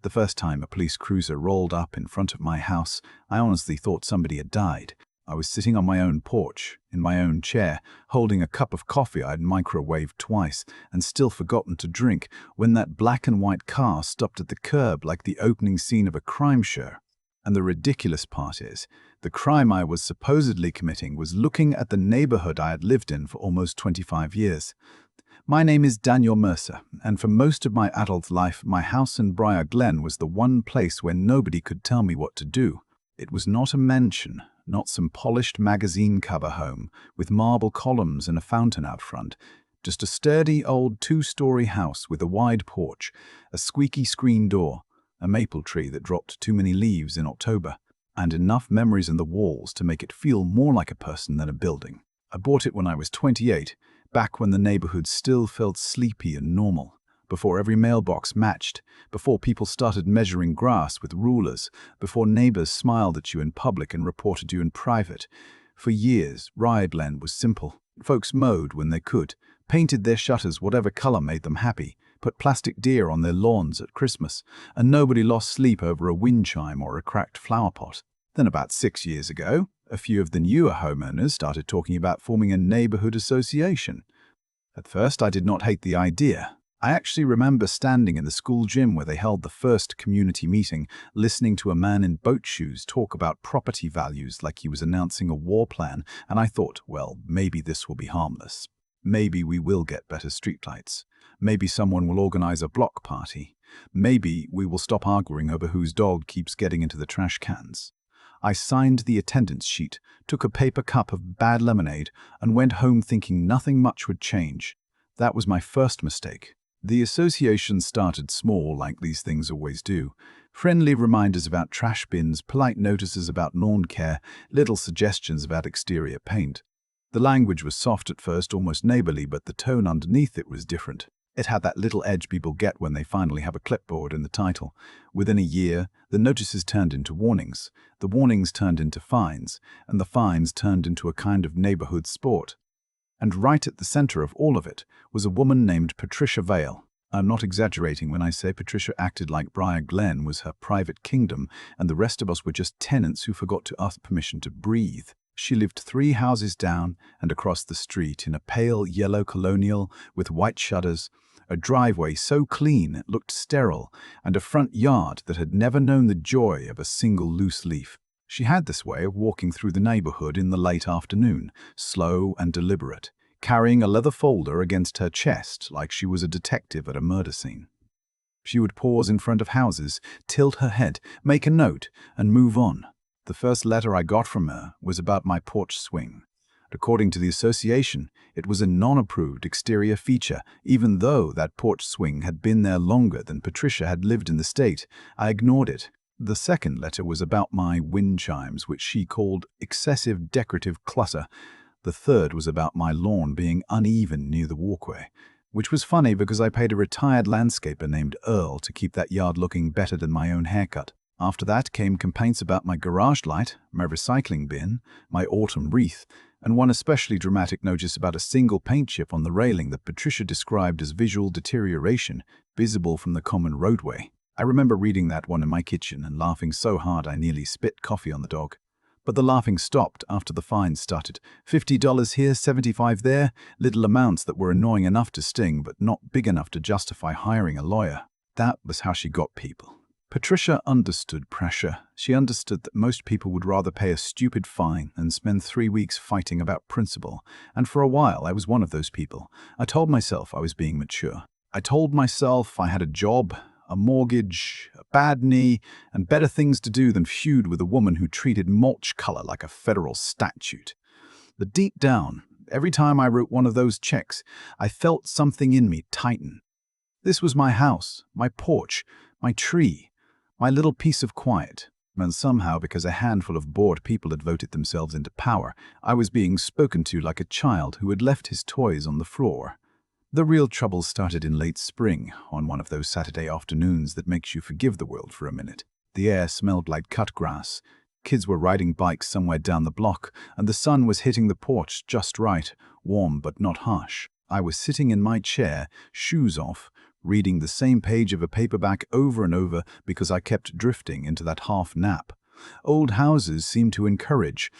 The first time a police cruiser rolled up in front of my house, I honestly thought somebody had died. I was sitting on my own porch, in my own chair, holding a cup of coffee I'd microwaved twice and still forgotten to drink, when that black and white car stopped at the curb like the opening scene of a crime show. And the ridiculous part is, the crime I was supposedly committing was looking at the neighborhood I had lived in for almost 25 years. My name is Daniel Mercer, and for most of my adult life, my house in Briar Glen was the one place where nobody could tell me what to do. It was not a mansion, not some polished magazine cover home with marble columns and a fountain out front. Just a sturdy old two-story house with a wide porch, a squeaky screen door, a maple tree that dropped too many leaves in October, and enough memories in the walls to make it feel more like a person than a building. I bought it when I was 28, back when the neighborhood still felt sleepy and normal, before every mailbox matched, before people started measuring grass with rulers, before neighbors smiled at you in public and reported you in private. For years, Briar Glen was simple. Folks mowed when they could, painted their shutters whatever color made them happy, put plastic deer on their lawns at Christmas, and nobody lost sleep over a wind chime or a cracked flower pot. Then about 6 years ago, a few of the newer homeowners started talking about forming a neighborhood association. At first, I did not hate the idea. I actually remember standing in the school gym where they held the first community meeting, listening to a man in boat shoes talk about property values like he was announcing a war plan, and I thought, well, maybe this will be harmless. Maybe we will get better streetlights. Maybe someone will organize a block party. Maybe we will stop arguing over whose dog keeps getting into the trash cans. I signed the attendance sheet, took a paper cup of bad lemonade, and went home thinking nothing much would change. That was my first mistake. The association started small, like these things always do. Friendly reminders about trash bins, polite notices about lawn care, little suggestions about exterior paint. The language was soft at first, almost neighborly, but the tone underneath it was different. It had that little edge people get when they finally have a clipboard in the title. Within a year, the notices turned into warnings, the warnings turned into fines, and the fines turned into a kind of neighborhood sport. And right at the center of all of it was a woman named Patricia Vale. I'm not exaggerating when I say Patricia acted like Briar Glen was her private kingdom, and the rest of us were just tenants who forgot to ask permission to breathe. She lived 3 houses down and across the street in a pale yellow colonial with white shutters, a driveway so clean it looked sterile, and a front yard that had never known the joy of a single loose leaf. She had this way of walking through the neighborhood in the late afternoon, slow and deliberate, carrying a leather folder against her chest like she was a detective at a murder scene. She would pause in front of houses, tilt her head, make a note, and move on. The first letter I got from her was about my porch swing. According to the association, it was a non-approved exterior feature, even though that porch swing had been there longer than Patricia had lived in the state. I ignored it. The second letter was about my wind chimes, which she called excessive decorative clutter. The third was about my lawn being uneven near the walkway, which was funny because I paid a retired landscaper named Earl to keep that yard looking better than my own haircut. After that came complaints about my garage light, my recycling bin, my autumn wreath, and one especially dramatic notice about a single paint chip on the railing that Patricia described as visual deterioration, visible from the common roadway. I remember reading that one in my kitchen and laughing so hard I nearly spit coffee on the dog. But the laughing stopped after the fines started. $50 here, $75 there, little amounts that were annoying enough to sting but not big enough to justify hiring a lawyer. That was how she got people. Patricia understood pressure. She understood that most people would rather pay a stupid fine than spend 3 weeks fighting about principle, and for a while I was one of those people. I told myself I was being mature. I told myself I had a job, a mortgage, a bad knee, and better things to do than feud with a woman who treated mulch color like a federal statute. But deep down, every time I wrote one of those checks, I felt something in me tighten. This was my house, my porch, my tree, my little piece of quiet, and somehow, because a handful of bored people had voted themselves into power, I was being spoken to like a child who had left his toys on the floor. The real trouble started in late spring, on one of those Saturday afternoons that makes you forgive the world for a minute. The air smelled like cut grass. Kids were riding bikes somewhere down the block, and the sun was hitting the porch just right, warm but not harsh. I was sitting in my chair, shoes off, reading the same page of a paperback over and over because I kept drifting into that half nap. Old houses seemed to encourage.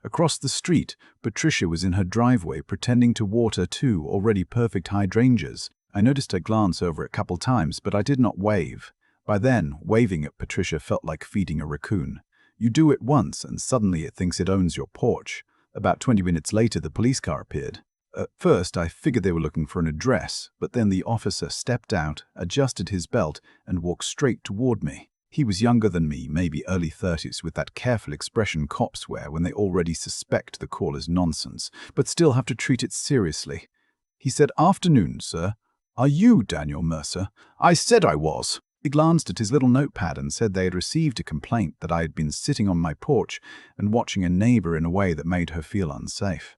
Across the street, Patricia was in her driveway pretending to water two already perfect hydrangeas. I noticed her glance over it a couple times, but I did not wave. By then, waving at Patricia felt like feeding a raccoon. You do it once, and suddenly it thinks it owns your porch. About 20 minutes later, the police car appeared. At first, I figured they were looking for an address, but then the officer stepped out, adjusted his belt, and walked straight toward me. He was younger than me, maybe early 30s, with that careful expression cops wear when they already suspect the call is nonsense, but still have to treat it seriously. He said, "Afternoon, sir. Are you Daniel Mercer?" "I said I was." He glanced at his little notepad and said they had received a complaint that I had been sitting on my porch and watching a neighbor in a way that made her feel unsafe.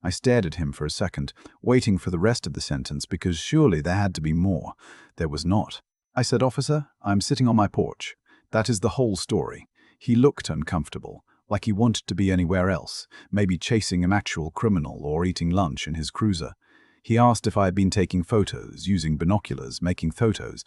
I stared at him for a second, waiting for the rest of the sentence because surely there had to be more. There was not. I said, "Officer, I'm sitting on my porch. That is the whole story." He looked uncomfortable, like he wanted to be anywhere else, maybe chasing an actual criminal or eating lunch in his cruiser. He asked if I had been taking photos, using binoculars, making threats,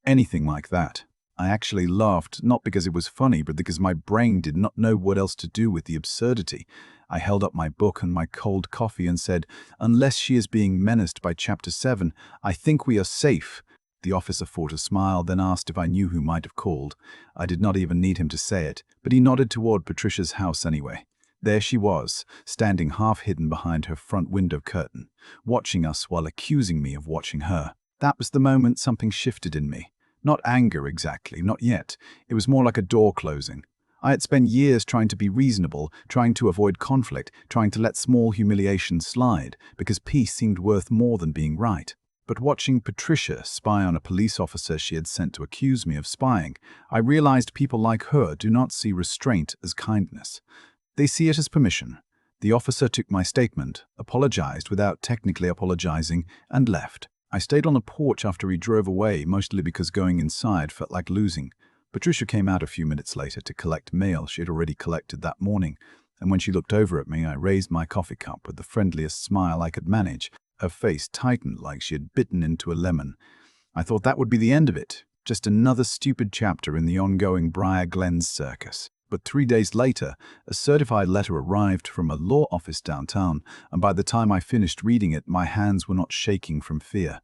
anything like that. I actually laughed, not because it was funny, but because my brain did not know what else to do with the absurdity. I held up my book and my cold coffee and said, "Unless she is being menaced by Chapter 7, I think we are safe." The officer fought a smile, then asked if I knew who might have called. I did not even need him to say it, but he nodded toward Patricia's house anyway. There she was, standing half-hidden behind her front window curtain, watching us while accusing me of watching her. That was the moment something shifted in me. Not anger exactly, not yet. It was more like a door closing. I had spent years trying to be reasonable, trying to avoid conflict, trying to let small humiliations slide, because peace seemed worth more than being right. But watching Patricia spy on a police officer she had sent to accuse me of spying, I realized people like her do not see restraint as kindness. They see it as permission. The officer took my statement, apologized without technically apologizing, and left. I stayed on the porch after he drove away, mostly because going inside felt like losing. Patricia came out a few minutes later to collect mail she had already collected that morning, and when she looked over at me, I raised my coffee cup with the friendliest smile I could manage. Her face tightened like she had bitten into a lemon. I thought that would be the end of it, just another stupid chapter in the ongoing Briar Glens circus. But 3 days later, a certified letter arrived from a law office downtown, and by the time I finished reading it, my hands were not shaking from fear.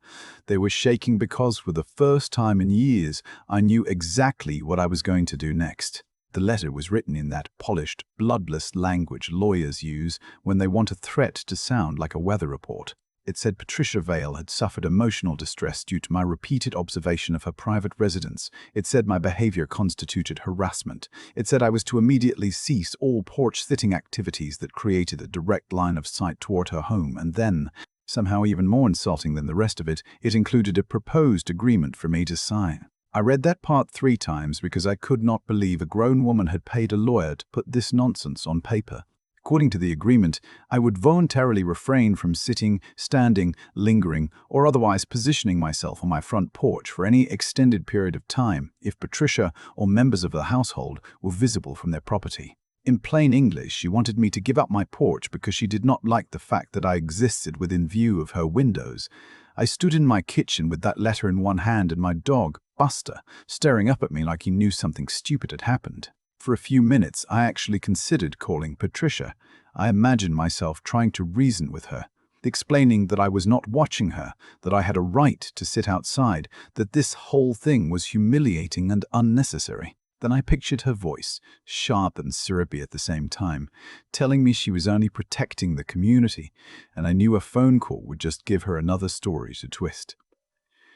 They were shaking because, for the first time in years, I knew exactly what I was going to do next. The letter was written in that polished, bloodless language lawyers use when they want a threat to sound like a weather report. It said Patricia Vale had suffered emotional distress due to my repeated observation of her private residence. It said my behavior constituted harassment. It said I was to immediately cease all porch-sitting activities that created a direct line of sight toward her home, and then, somehow even more insulting than the rest of it, it included a proposed agreement for me to sign. I read that part 3 times because I could not believe a grown woman had paid a lawyer to put this nonsense on paper. According to the agreement, I would voluntarily refrain from sitting, standing, lingering, or otherwise positioning myself on my front porch for any extended period of time if Patricia or members of the household were visible from their property. In plain English, she wanted me to give up my porch because she did not like the fact that I existed within view of her windows. I stood in my kitchen with that letter in one hand and my dog, Buster, staring up at me like he knew something stupid had happened. For a few minutes, I actually considered calling Patricia. I imagined myself trying to reason with her, explaining that I was not watching her, that I had a right to sit outside, that this whole thing was humiliating and unnecessary. Then I pictured her voice, sharp and syrupy at the same time, telling me she was only protecting the community, and I knew a phone call would just give her another story to twist.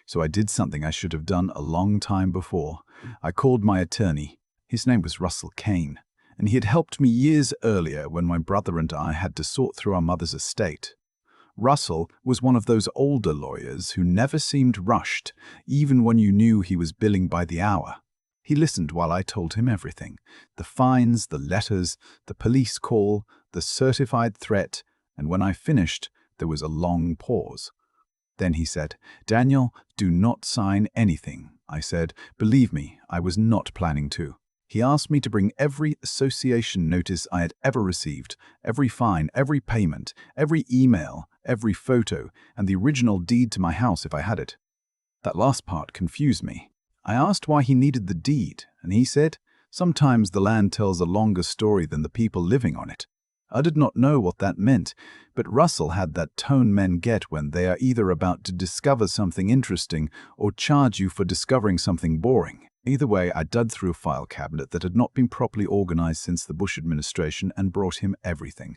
So I did something I should have done a long time before. I called my attorney. His name was Russell Kane, and he had helped me years earlier when my brother and I had to sort through our mother's estate. Russell was one of those older lawyers who never seemed rushed, even when you knew he was billing by the hour. He listened while I told him everything: the fines, the letters, the police call, the certified threat, and when I finished, there was a long pause. Then he said, "Daniel, do not sign anything." I said, "Believe me, I was not planning to." He asked me to bring every association notice I had ever received, every fine, every payment, every email, every photo, and the original deed to my house if I had it. That last part confused me. I asked why he needed the deed, and he said, "Sometimes the land tells a longer story than the people living on it." I did not know what that meant, but Russell had that tone men get when they are either about to discover something interesting or charge you for discovering something boring. Either way, I dug through a file cabinet that had not been properly organized since the Bush administration and brought him everything.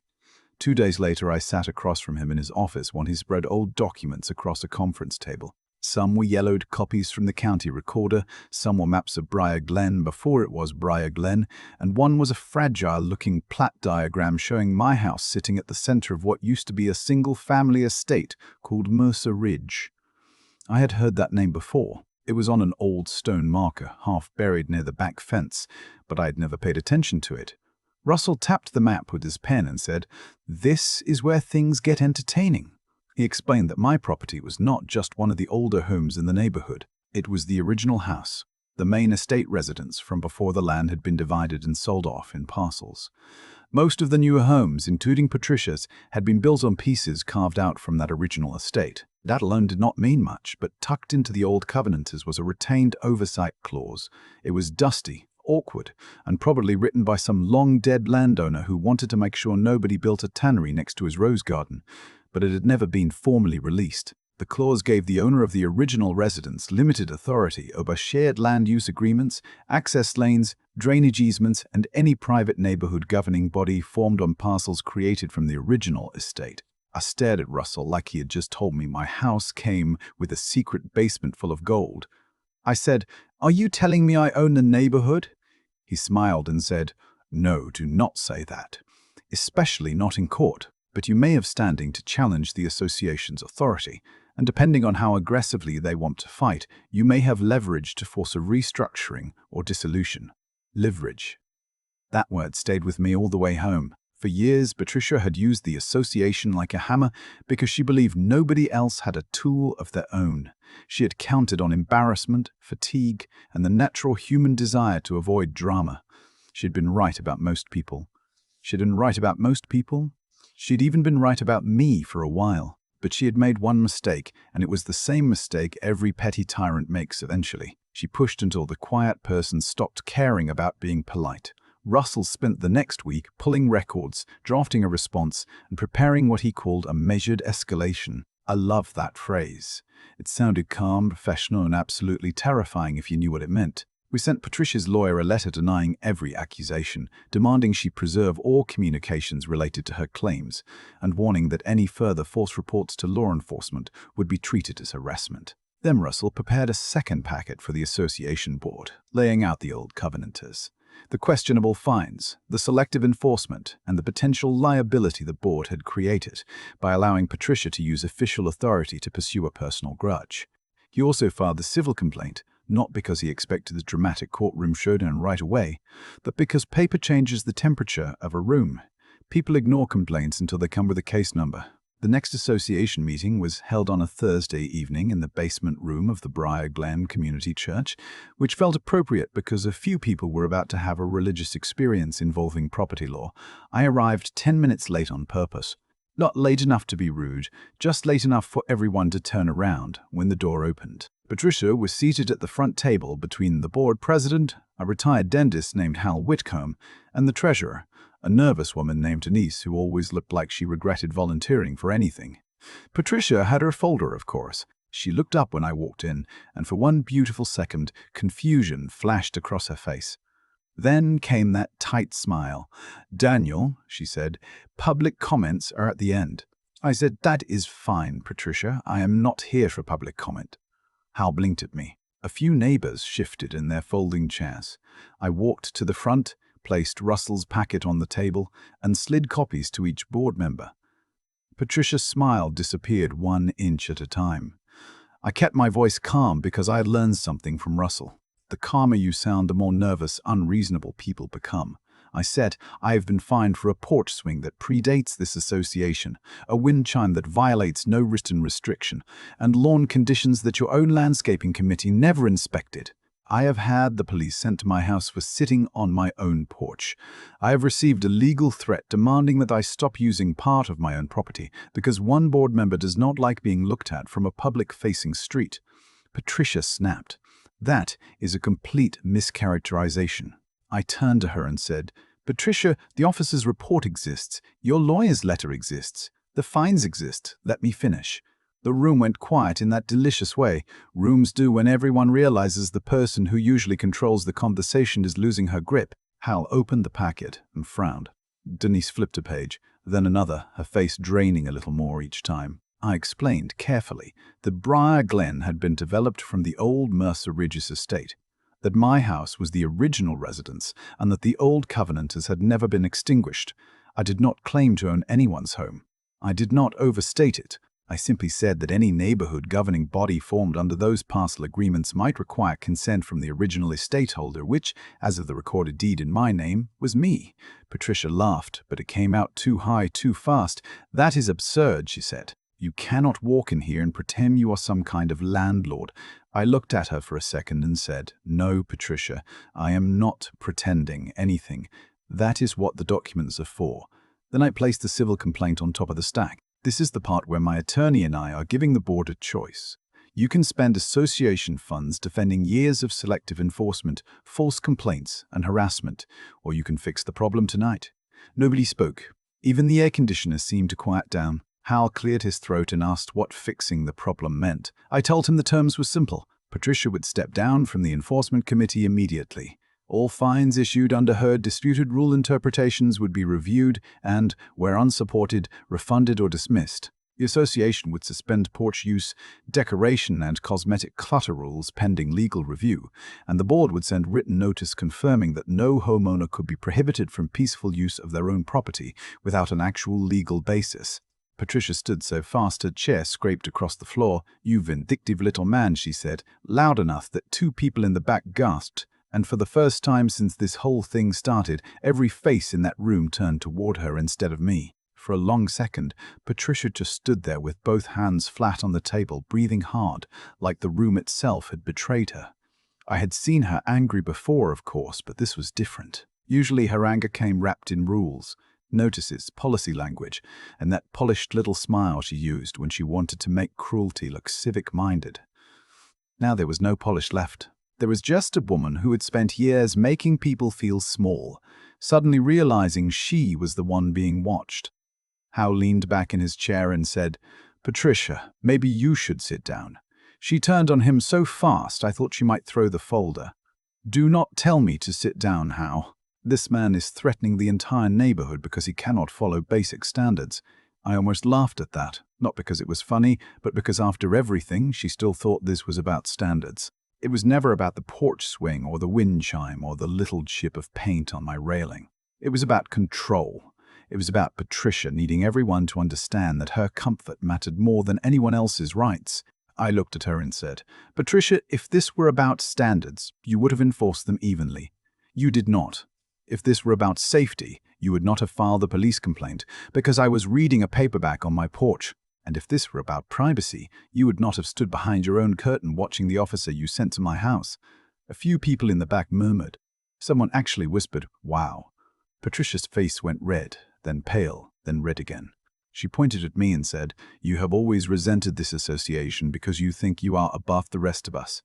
2 days later, I sat across from him in his office while he spread old documents across a conference table. Some were yellowed copies from the county recorder, some were maps of Briar Glen before it was Briar Glen, and one was a fragile-looking plat diagram showing my house sitting at the center of what used to be a single-family estate called Mercer Ridge. I had heard that name before. It was on an old stone marker, half buried near the back fence, but I had never paid attention to it. Russell tapped the map with his pen and said, "This is where things get entertaining." He explained that my property was not just one of the older homes in the neighborhood. It was the original house, the main estate residence from before the land had been divided and sold off in parcels. Most of the newer homes, including Patricia's, had been built on pieces carved out from that original estate. That alone did not mean much, but tucked into the old covenanters was a retained oversight clause. It was dusty, awkward, and probably written by some long-dead landowner who wanted to make sure nobody built a tannery next to his rose garden, but it had never been formally released. The clause gave the owner of the original residence limited authority over shared land use agreements, access lanes, drainage easements, and any private neighborhood governing body formed on parcels created from the original estate. I stared at Russell like he had just told me my house came with a secret basement full of gold. I said, "Are you telling me I own the neighborhood?" He smiled and said, "No, do not say that. Especially not in court. But you may have standing to challenge the association's authority, and depending on how aggressively they want to fight, you may have leverage to force a restructuring or dissolution." Leverage. That word stayed with me all the way home. For years, Patricia had used the association like a hammer because she believed nobody else had a tool of their own. She had counted on embarrassment, fatigue, and the natural human desire to avoid drama. She'd been right about most people. She'd even been right about me for a while. But she had made one mistake, and it was the same mistake every petty tyrant makes eventually. She pushed until the quiet person stopped caring about being polite. Russell spent the next week pulling records, drafting a response, and preparing what he called a measured escalation. I love that phrase. It sounded calm, professional, and absolutely terrifying if you knew what it meant. We sent Patricia's lawyer a letter denying every accusation, demanding she preserve all communications related to her claims, and warning that any further false reports to law enforcement would be treated as harassment. Then Russell prepared a second packet for the association board, laying out the old covenanters, the questionable fines, the selective enforcement, and the potential liability the board had created by allowing Patricia to use official authority to pursue a personal grudge. He also filed the civil complaint, not because he expected the dramatic courtroom showdown right away, but because paper changes the temperature of a room. People ignore complaints until they come with a case number. The next association meeting was held on a Thursday evening in the basement room of the Briar Glen Community Church, which felt appropriate because a few people were about to have a religious experience involving property law. I arrived 10 minutes late on purpose. Not late enough to be rude, just late enough for everyone to turn around when the door opened. Patricia was seated at the front table between the board president, a retired dentist named Hal Whitcomb, and the treasurer, a nervous woman named Denise who always looked like she regretted volunteering for anything. Patricia had her folder, of course. She looked up when I walked in, and for one beautiful second, confusion flashed across her face. Then came that tight smile. "Daniel," she said, "public comments are at the end." I said, "That is fine, Patricia. I am not here for public comment." Hal blinked at me. A few neighbors shifted in their folding chairs. I walked to the front, placed Russell's packet on the table, and slid copies to each board member. Patricia's smile disappeared 1 inch at a time. I kept my voice calm because I had learned something from Russell. The calmer you sound, the more nervous, unreasonable people become. I said, "I have been fined for a porch swing that predates this association, a wind chime that violates no written restriction, and lawn conditions that your own landscaping committee never inspected." I have had the police sent to my house for sitting on my own porch. I have received a legal threat demanding that I stop using part of my own property because one board member does not like being looked at from a public-facing street. Patricia snapped. That is a complete mischaracterization. I turned to her and said, Patricia, the officer's report exists. Your lawyer's letter exists. The fines exist. Let me finish. The room went quiet in that delicious way rooms do when everyone realizes the person who usually controls the conversation is losing her grip. Hal opened the packet and frowned. Denise flipped a page, then another, her face draining a little more each time. I explained carefully that Briar Glen had been developed from the old Mercer Ridges estate, that my house was the original residence, and that the old covenanters had never been extinguished. I did not claim to own anyone's home. I did not overstate it. I simply said that any neighborhood governing body formed under those parcel agreements might require consent from the original estate holder, which, as of the recorded deed in my name, was me. Patricia laughed, but it came out too high too fast. That is absurd, she said. You cannot walk in here and pretend you are some kind of landlord. I looked at her for a second and said, No, Patricia, I am not pretending anything. That is what the documents are for. Then I placed the civil complaint on top of the stack. This is the part where my attorney and I are giving the board a choice. You can spend association funds defending years of selective enforcement, false complaints, and harassment, or you can fix the problem tonight. Nobody spoke. Even the air conditioner seemed to quiet down. Hal cleared his throat and asked what fixing the problem meant. I told him the terms were simple. Patricia would step down from the enforcement committee immediately. All fines issued under her disputed rule interpretations would be reviewed and, where unsupported, refunded or dismissed. The association would suspend porch use, decoration, and cosmetic clutter rules pending legal review, and the board would send written notice confirming that no homeowner could be prohibited from peaceful use of their own property without an actual legal basis. Patricia stood so fast her chair scraped across the floor. You vindictive little man, she said, loud enough that two people in the back gasped. And for the first time since this whole thing started, every face in that room turned toward her instead of me. For a long second, Patricia just stood there with both hands flat on the table, breathing hard, like the room itself had betrayed her. I had seen her angry before, of course, but this was different. Usually her anger came wrapped in rules, notices, policy language, and that polished little smile she used when she wanted to make cruelty look civic-minded. Now there was no polish left. There was just a woman who had spent years making people feel small, suddenly realizing she was the one being watched. Hal leaned back in his chair and said, Patricia, maybe you should sit down. She turned on him so fast I thought she might throw the folder. Do not tell me to sit down, Hal. This man is threatening the entire neighborhood because he cannot follow basic standards. I almost laughed at that, not because it was funny, but because after everything, she still thought this was about standards. It was never about the porch swing or the wind chime or the little chip of paint on my railing. It was about control. It was about Patricia needing everyone to understand that her comfort mattered more than anyone else's rights. I looked at her and said, Patricia, if this were about standards, you would have enforced them evenly. You did not. If this were about safety, you would not have filed a police complaint because I was reading a paperback on my porch. And if this were about privacy, you would not have stood behind your own curtain watching the officer you sent to my house. A few people in the back murmured. Someone actually whispered, wow. Patricia's face went red, then pale, then red again. She pointed at me and said, You have always resented this association because you think you are above the rest of us.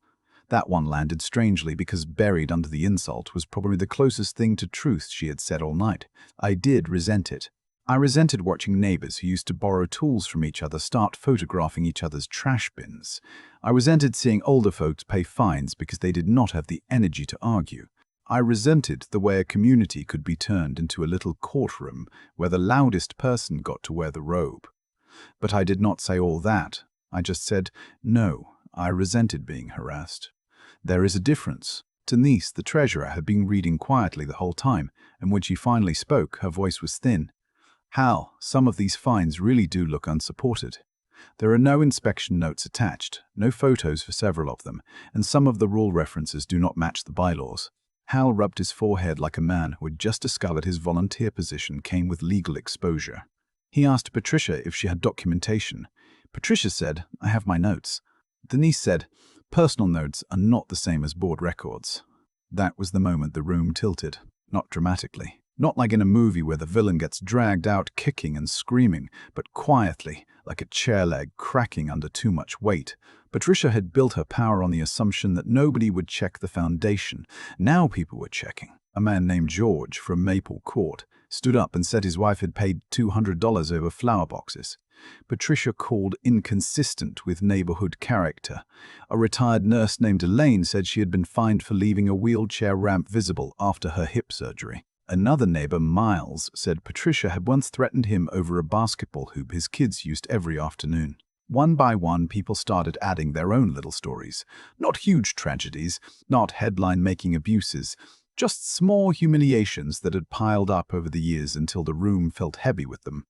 That one landed strangely because buried under the insult was probably the closest thing to truth she had said all night. I did resent it. I resented watching neighbors who used to borrow tools from each other start photographing each other's trash bins. I resented seeing older folks pay fines because they did not have the energy to argue. I resented the way a community could be turned into a little courtroom where the loudest person got to wear the robe. But I did not say all that. I just said, no, I resented being harassed. There is a difference. Denise, the treasurer, had been reading quietly the whole time, and when she finally spoke, her voice was thin. Hal, some of these fines really do look unsupported. There are no inspection notes attached, no photos for several of them, and some of the rule references do not match the bylaws. Hal rubbed his forehead like a man who had just discovered his volunteer position came with legal exposure. He asked Patricia if she had documentation. Patricia said, I have my notes. Denise said, Personal notes are not the same as board records. That was the moment the room tilted. Not dramatically. Not like in a movie where the villain gets dragged out kicking and screaming, but quietly, like a chair leg cracking under too much weight. Patricia had built her power on the assumption that nobody would check the foundation. Now people were checking. A man named George from Maple Court stood up and said his wife had paid $200 over flower boxes. Patricia called inconsistent with neighborhood character. A retired nurse named Elaine said she had been fined for leaving a wheelchair ramp visible after her hip surgery. Another neighbor, Miles, said Patricia had once threatened him over a basketball hoop his kids used every afternoon. One by one, people started adding their own little stories. Not huge tragedies, not headline-making abuses, just small humiliations that had piled up over the years until the room felt heavy with them.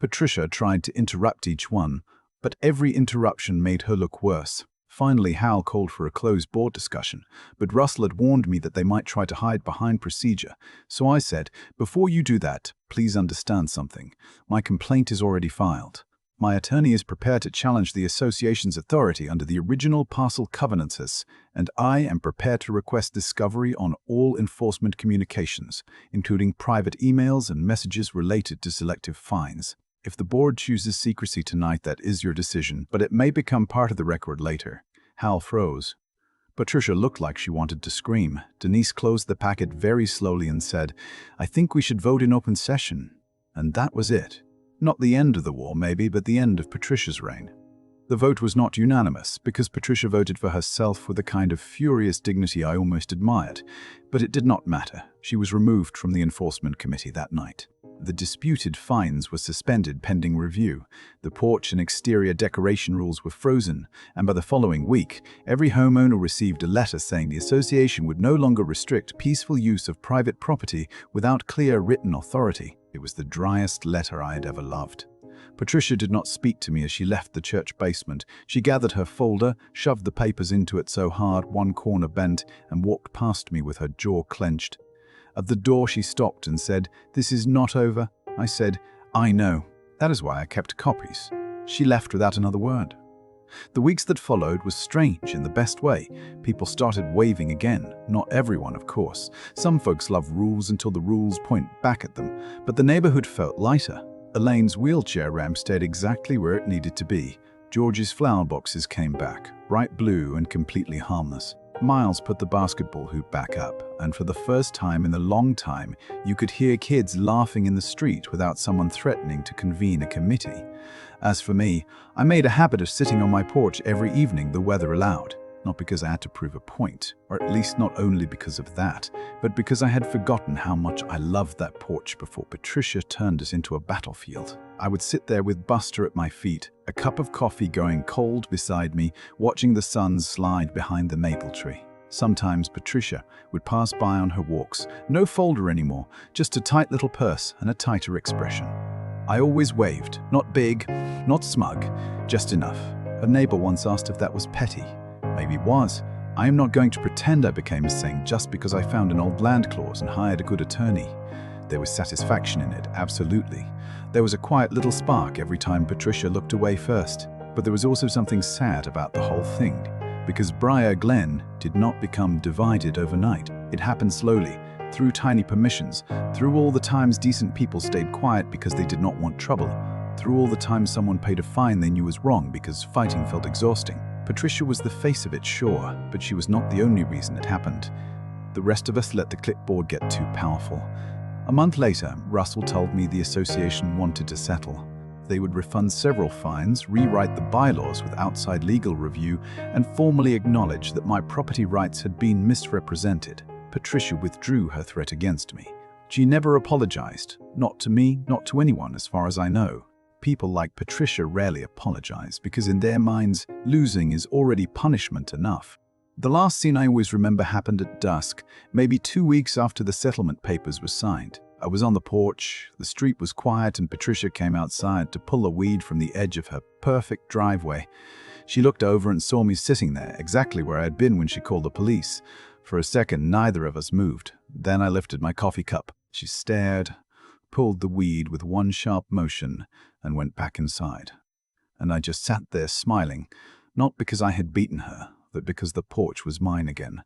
Patricia tried to interrupt each one, but every interruption made her look worse. Finally, Hal called for a closed board discussion, but Russell had warned me that they might try to hide behind procedure. So I said, "Before you do that, please understand something. My complaint is already filed. My attorney is prepared to challenge the association's authority under the original parcel covenants, and I am prepared to request discovery on all enforcement communications, including private emails and messages related to selective fines. If the board chooses secrecy tonight, that is your decision, but it may become part of the record later." Hal froze. Patricia looked like she wanted to scream. Denise closed the packet very slowly and said, "I think we should vote in open session." And that was it. Not the end of the war, maybe, but the end of Patricia's reign. The vote was not unanimous, because Patricia voted for herself with a kind of furious dignity I almost admired. But it did not matter. She was removed from the enforcement committee that night. The disputed fines were suspended pending review. The porch and exterior decoration rules were frozen, and by the following week, every homeowner received a letter saying the association would no longer restrict peaceful use of private property without clear written authority. It was the driest letter I had ever loved. Patricia did not speak to me as she left the church basement. She gathered her folder, shoved the papers into it so hard one corner bent, and walked past me with her jaw clenched. At the door she stopped and said, "This is not over." I said, "I know. That is why I kept copies." She left without another word. The weeks that followed was strange in the best way. People started waving again. Not everyone, of course. Some folks love rules until the rules point back at them. But the neighborhood felt lighter. Elaine's wheelchair ramp stayed exactly where it needed to be. George's flower boxes came back, bright blue and completely harmless. Miles put the basketball hoop back up, and for the first time in a long time, you could hear kids laughing in the street without someone threatening to convene a committee. As for me, I made a habit of sitting on my porch every evening the weather allowed. Not because I had to prove a point, or at least not only because of that, but because I had forgotten how much I loved that porch before Patricia turned us into a battlefield. I would sit there with Buster at my feet, a cup of coffee going cold beside me, watching the sun slide behind the maple tree. Sometimes Patricia would pass by on her walks, no folder anymore, just a tight little purse and a tighter expression. I always waved, not big, not smug, just enough. A neighbor once asked if that was petty. Maybe it was. I am not going to pretend I became a saint just because I found an old land clause and hired a good attorney. There was satisfaction in it, absolutely. There was a quiet little spark every time Patricia looked away first. But there was also something sad about the whole thing, because Briar Glen did not become divided overnight. It happened slowly, through tiny permissions, through all the times decent people stayed quiet because they did not want trouble, through all the times someone paid a fine they knew was wrong because fighting felt exhausting. Patricia was the face of it, sure, but she was not the only reason it happened. The rest of us let the clipboard get too powerful. A month later, Russell told me the association wanted to settle. They would refund several fines, rewrite the bylaws with outside legal review, and formally acknowledge that my property rights had been misrepresented. Patricia withdrew her threat against me. She never apologized, not to me, not to anyone as far as I know. People like Patricia rarely apologize because in their minds, losing is already punishment enough. The last scene I always remember happened at dusk, maybe 2 weeks after the settlement papers were signed. I was on the porch, the street was quiet, and Patricia came outside to pull a weed from the edge of her perfect driveway. She looked over and saw me sitting there, exactly where I had been when she called the police. For a second, neither of us moved. Then I lifted my coffee cup. She stared, pulled the weed with one sharp motion, and went back inside. And I just sat there smiling, not because I had beaten her, that because the porch was mine again.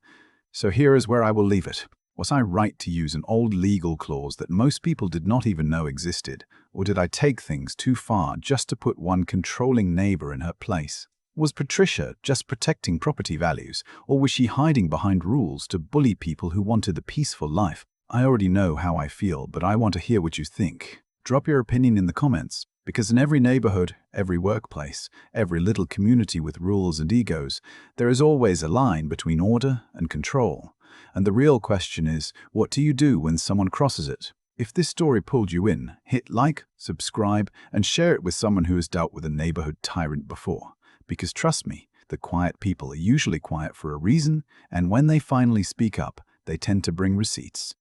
So here is where I will leave it. Was I right to use an old legal clause that most people did not even know existed, or did I take things too far just to put one controlling neighbor in her place? Was Patricia just protecting property values, or was she hiding behind rules to bully people who wanted a peaceful life? I already know how I feel, but I want to hear what you think. Drop your opinion in the comments, because in every neighborhood, every workplace, every little community with rules and egos, there is always a line between order and control. And the real question is, what do you do when someone crosses it? If this story pulled you in, hit like, subscribe, and share it with someone who has dealt with a neighborhood tyrant before. Because trust me, the quiet people are usually quiet for a reason, and when they finally speak up, they tend to bring receipts.